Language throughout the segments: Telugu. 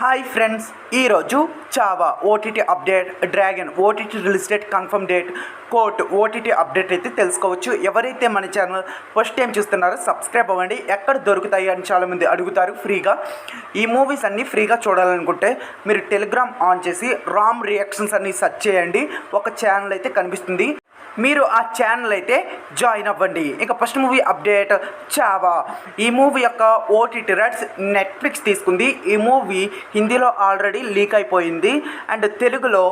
హాయ్ ఫ్రెండ్స్, ఈరోజు Chhaava OTT update, dragon OTT release date, confirm date, court OTT update అయితే తెలుసుకోవచ్చు. ఎవరైతే మన ఛానల్ ఫస్ట్ టైం చూస్తున్నారో సబ్స్క్రైబ్ అవ్వండి. ఎక్కడ దొరుకుతాయి అని చాలామంది అడుగుతారు. ఫ్రీగా ఈ మూవీస్ అన్నీ ఫ్రీగా చూడాలనుకుంటే మీరు టెలిగ్రామ్ ఆన్ చేసి రామ్ రియాక్షన్స్ అన్ని సెర్చ్ చేయండి. ఒక ఛానల్ అయితే కనిపిస్తుంది, మీరు ఆ ఛానల్ అయితే జాయిన్ అవ్వండి. ఇక ఫస్ట్ మూవీ అప్డేట్ చావా. ఈ మూవీ యొక్క ఓటీటీ రైట్స్ నెట్ఫ్లిక్స్ తీసుకుంది. ఈ మూవీ హిందీలో ఆల్రెడీ లీక్ అయిపోయింది అండ్ తెలుగులో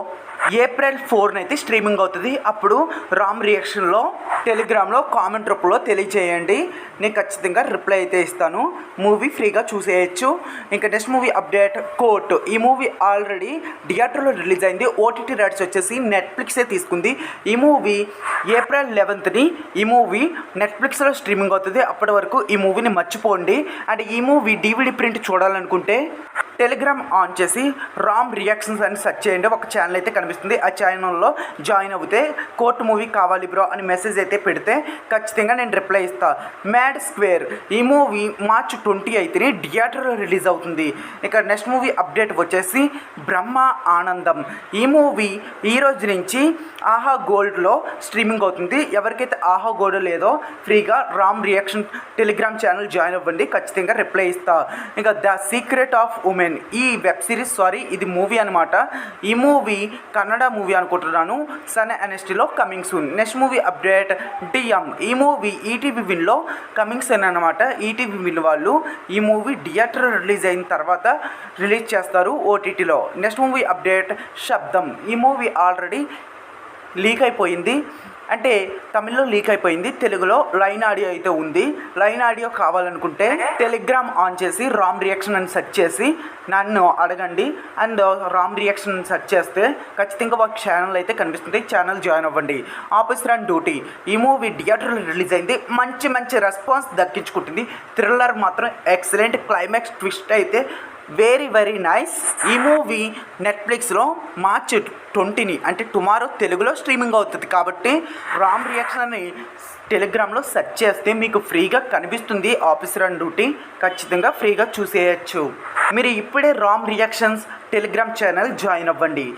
ఏప్రిల్ 4 అయితే స్ట్రీమింగ్ అవుతుంది. అప్పుడు రామ్ రియాక్షన్లో టెలిగ్రామ్లో కామెంట్ రూపంలో తెలియజేయండి, నేను ఖచ్చితంగా రిప్లై అయితే ఇస్తాను. మూవీ ఫ్రీగా చూసేయచ్చు. ఇంకా నెక్స్ట్ మూవీ అప్డేట్ కోర్ట్. ఈ మూవీ ఆల్రెడీ థియేటర్లో రిలీజ్ అయింది. ఓటీటీ రైట్స్ వచ్చేసి నెట్ఫ్లిక్సే తీసుకుంది. ఈ మూవీ ఏప్రిల్ 11ని ఈ మూవీ నెట్ఫ్లిక్స్లో స్ట్రీమింగ్ అవుతుంది. అప్పటి వరకు ఈ మూవీని మర్చిపోండి. అండ్ ఈ మూవీ DVD ప్రింట్ చూడాలనుకుంటే టెలిగ్రామ్ ఆన్ చేసి రామ్ రియాక్షన్స్ అని సెర్చ్ చేయండి. ఒక ఛానల్ అయితే కనిపిస్తుంది, ఆ ఛానల్లో జాయిన్ అవుతే కోర్ట్ మూవీ కావాలి బ్రో అని మెసేజ్ అయితే పెడితే ఖచ్చితంగా నేను రిప్లై ఇస్తాను. Mad square. ఈ మూవీ మార్చ్ 28ని థియేటర్లో రిలీజ్ అవుతుంది. ఇక నెక్స్ట్ మూవీ అప్డేట్ వచ్చేసి బ్రహ్మ ఆనందం. ఈ మూవీ ఈ రోజు నుంచి ఆహా గోల్డ్లో స్ట్రీమింగ్ అవుతుంది. ఎవరికైతే ఆహా గోల్డ్ లేదో ఫ్రీగా Ram reaction telegram channel join అవ్వండి, ఖచ్చితంగా రిప్లై ఇస్తా. ఇంకా ద సీక్రెట్ ఆఫ్ ఉమెన్. ఈ వెబ్ సిరీస్ ఇది మూవీ అనమాట. ఈ మూవీ కన్నడ మూవీ అనుకుంటున్నాను. సన్ ఎన్ఎస్టీలో coming soon. Next movie update DM. ఈ మూవీ ఈటీవీ విన్లో కమింగ్ సూన్ అనమాట. ఈటీవీ విన్ వాళ్ళు ఈ మూవీ థియేటర్ రిలీజ్ అయిన తర్వాత రిలీజ్ చేస్తారు ఓటీటీలో. నెక్స్ట్ మూవీ అప్డేట్ శబ్దం. ఈ మూవీ ఆల్రెడీ లీక్ అయిపోయింది, అంటే తమిళ్లో లీక్ అయిపోయింది. తెలుగులో లైన్ ఆడియో అయితే ఉంది. లైన్ ఆడియో కావాలనుకుంటే టెలిగ్రామ్ ఆన్ చేసి రామ్ రియాక్షన్ అని సెర్చ్ చేసి నన్ను అడగండి. అండ్ రామ్ రియాక్షన్ అని సెర్చ్ చేస్తే ఖచ్చితంగా ఒక ఛానల్ అయితే కనిపిస్తుంది, ఛానల్ జాయిన్ అవ్వండి. Officer and duty. ఈ మూవీ థియేటర్లో రిలీజ్ అయింది, మంచి రెస్పాన్స్ దక్కించుకుంటుంది. థ్రిల్లర్ మాత్రం ఎక్సలెంట్, క్లైమాక్స్ ట్విస్ట్ అయితే వెరీ నైస్. ఈ మూవీ నెట్ఫ్లిక్స్లో మార్చ్ 20ని అంటే టుమారో తెలుగులో స్ట్రీమింగ్ అవుతుంది. కాబట్టి రామ్ రియాక్షన్ అని టెలిగ్రామ్లో సెర్చ్ చేస్తే మీకు ఫ్రీగా కనిపిస్తుంది. ఆఫీసర్ అండ్ డ్యూటీ ఖచ్చితంగా ఫ్రీగా చూసేయచ్చు. మీరు ఇప్పుడే Ram reactions Telegram channel join అవ్వండి.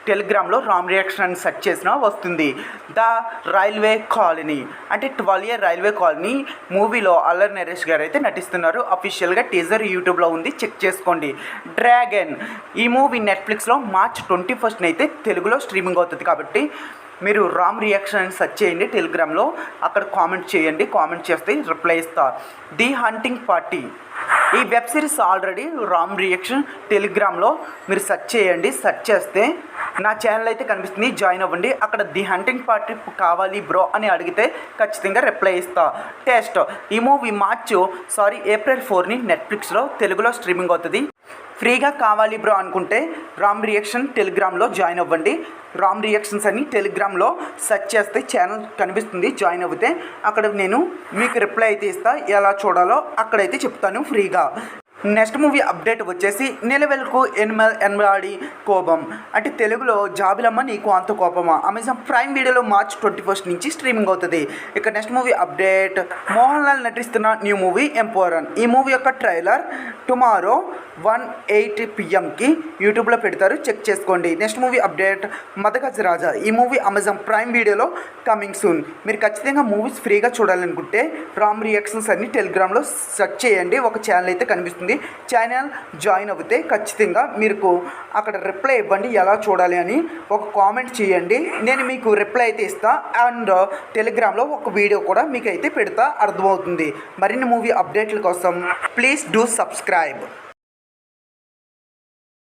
టెలిగ్రామ్లో రామ్ రియాక్షన్ అని సెర్చ్ చేసినా వస్తుంది. ద రైల్వే కాలనీ అంటే 12 year రైల్వే కాలనీ మూవీలో అల్లరి నరేష్ గారు అయితే నటిస్తున్నారు. అఫీషియల్గా టీజర్ యూట్యూబ్లో ఉంది, చెక్ చేసుకోండి. డ్రాగన్. ఈ మూవీ నెట్ఫ్లిక్స్లో మార్చ్ 21న అయితే తెలుగులో స్ట్రీమింగ్ అవుతుంది. కాబట్టి మీరు రామ్ రియాక్షన్ అని సెర్చ్ చేయండి టెలిగ్రామ్లో, అక్కడ కామెంట్ చేయండి. కామెంట్ చేస్తే రిప్లై ఇస్తా. The hunting party. ఈ web series already Ram reaction టెలిగ్రామ్లో మీరు సెర్చ్ చేయండి. సెర్చ్ చేస్తే నా ఛానల్ అయితే కనిపిస్తుంది, జాయిన్ అవ్వండి. అక్కడ ది హంటింగ్ పార్టీ కావాలి బ్రో అని అడిగితే ఖచ్చితంగా రిప్లై ఇస్తా. టెస్ట్. ఈ మూవీ ఏప్రిల్ 4ని నెట్ఫ్లిక్స్లో తెలుగులో స్ట్రీమింగ్ అవుతుంది. ఫ్రీగా కావాలి బ్రో అనుకుంటే రామ్ రియాక్షన్ టెలిగ్రామ్లో జాయిన్ అవ్వండి. రామ్ రియాక్షన్స్ అని టెలిగ్రామ్లో సెర్చ్ చేస్తే ఛానల్ కనిపిస్తుంది, జాయిన్ అవుతే అక్కడ నేను మీకు రిప్లై అయితే ఇస్తా. ఎలా చూడాలో అక్కడైతే చెప్తాను ఫ్రీగా. నెక్స్ట్ మూవీ అప్డేట్ వచ్చేసి నిలవెల్కు ఎన్మాడి కోపం అంటే తెలుగులో జాబిలమ్మ నీకు అంత కోపమా. అమెజాన్ ప్రైమ్ వీడియోలో మార్చ్ 21 నుంచి స్ట్రీమింగ్ అవుతుంది. ఇక next movie update Mohan Lal నటిస్తున్న న్యూ మూవీ ఎంపోరన్. ఈ మూవీ యొక్క ట్రైలర్ టుమారో 1:08 PM యూట్యూబ్లో పెడతారు, చెక్ చేసుకోండి. నెక్స్ట్ మూవీ అప్డేట్ మదగజ్ రాజా. ఈ మూవీ అమెజాన్ ప్రైమ్ వీడియోలో కమింగ్ సూన్. మీరు ఖచ్చితంగా మూవీస్ ఫ్రీగా చూడాలనుకుంటే రామ్ రియాక్షన్స్ అన్ని టెలిగ్రామ్లో సెర్చ్ చేయండి. ఒక ఛానల్ అయితే కనిపిస్తుంది, ఛానల్ జాయిన్ అవుతే ఖచ్చితంగా మీకు అక్కడ రిప్లై ఇవ్వండి. ఎలా చూడాలి అని ఒక కామెంట్ చేయండి, నేను మీకు రిప్లై అయితే ఇస్తా. అండ్ టెలిగ్రామ్లో ఒక వీడియో కూడా మీకు అయితే పెడతా, అర్థమవుతుంది. మరిన్ని మూవీ అప్డేట్ల కోసం ప్లీజ్ డూ సబ్స్క్రైబ్.